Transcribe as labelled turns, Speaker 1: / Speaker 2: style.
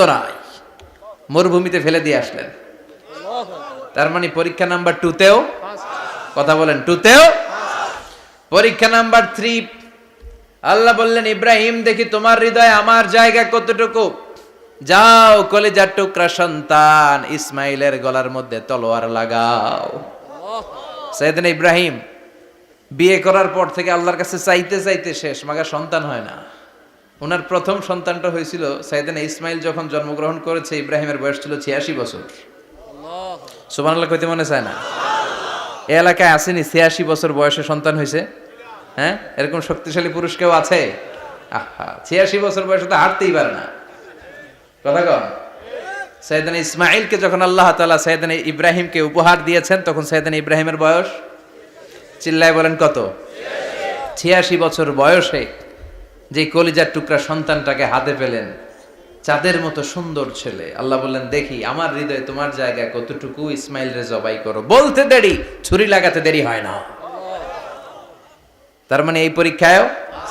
Speaker 1: দরাই মরুভূমিতে ফেলে দিয়ে আসলেন। তার মানে পরীক্ষা নাম্বার 2 তেও, কথা বলেন, 2 তেও। পরীক্ষা নাম্বার 3, আল্লাহ বললেন, ইব্রাহিম দেখি তোমার হৃদয়ে আমার জায়গা কতটুকু, যাও কলিজার টুকরা সন্তান ইসমাইলের গলার মধ্যে তলোয়ার লাগাও। সাইয়েদনা ইব্রাহিম বিয়ে করার পর থেকে আল্লাহর কাছে চাইতে চাইতে শেষ, মাগা সন্তান হয় না। ওনার প্রথম সন্তানটা হয়েছিল সাইয়েদনা ইসমাইল যখন জন্মগ্রহণ করেছে, ইব্রাহিমের বয়স ছিল 86 বছর। সুবহানাল্লাহ কইতে মনে চায় না? এই এলাকায় আসেনি 86 বছর বয়সে সন্তান হয়েছে? হ্যাঁ, এরকম শক্তিশালী পুরুষ কেউ আছে? আহা, 86 বছর বয়সে তো হাঁটতেই পারে না। কথা কন। সাইয়েদনা ইসমাইলকে যখন আল্লাহ তাআলা সাইয়েদনা ইব্রাহিমকে উপহার দিয়েছেন, তখন সাইয়েদনা ইব্রাহিমের বয়স, চিল্লায় বলেন কত? 86 বছর বয়সে যে কলিজার টুকরা সন্তানটাকে হাতে পেলেন, চাঁদের মতো সুন্দর ছেলে। আল্লাহ বললেন, দেখি আমার হৃদয়ে তোমার জায়গা কতটুকু, ইসমাইল রে জবাই করো। বলতে দেরি, ছুরি লাগাতে দেরি হয় না। তার মানে এই পরীক্ষায়ও